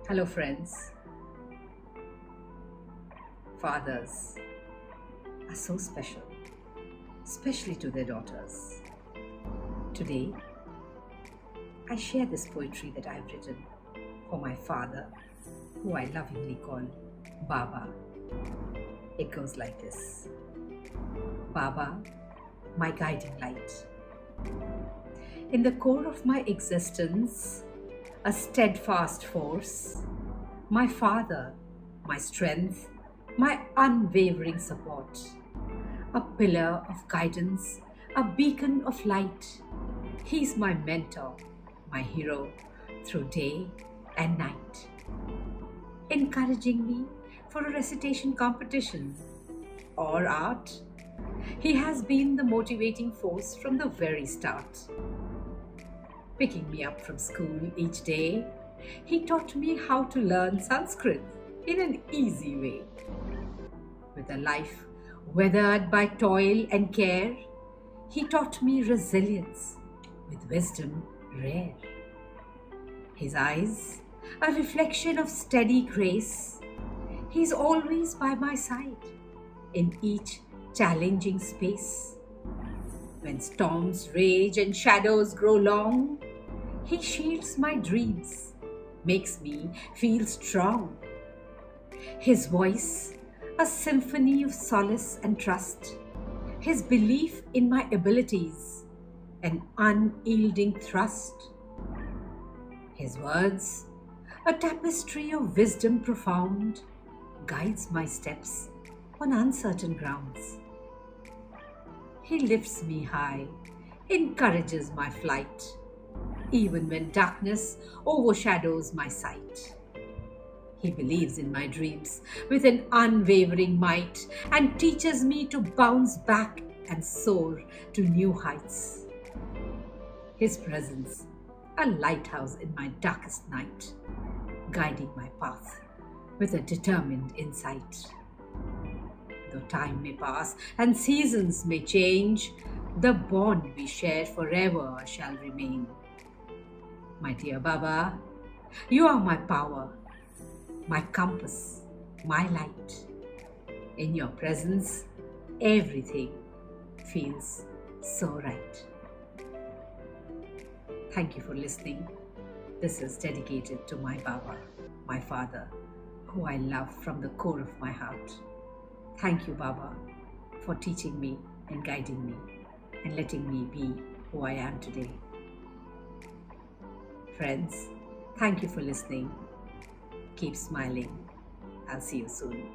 Hello, friends. Fathers are so special, especially to their daughters. Today, I share this poetry that I've written for my father, who I lovingly call Baba. It goes like this: Baba, my guiding light. In the core of my existence, a steadfast force, my father, my strength, my unwavering support, a pillar of guidance, a beacon of light. He's my mentor, my hero through day and night, encouraging me for a recitation competition or art. He has been the motivating force from the very start. Picking me up from school each day, he taught me how to learn Sanskrit in an easy way. With a life weathered by toil and care, he taught me resilience with wisdom rare. His eyes, a reflection of steady grace, he's always by my side in each challenging space. When storms rage and shadows grow long, he shields my dreams, makes me feel strong. His voice, a symphony of solace and trust. His belief in my abilities, an unyielding thrust. His words, a tapestry of wisdom profound, guides my steps on uncertain grounds. He lifts me high, encourages my flight, even when darkness overshadows my sight. He believes in my dreams with an unwavering might and teaches me to bounce back and soar to new heights. His presence, a lighthouse in my darkest night, guiding my path with a determined insight. Though time may pass and seasons may change, the bond we share forever shall remain. My dear Baba, you are my power, my compass, my light. In your presence, everything feels so right. Thank you for listening. This is dedicated to my Baba, my father, who I love from the core of my heart. Thank you, Baba, for teaching me and guiding me and letting me be who I am today. Friends, thank you for listening. Keep smiling. I'll see you soon.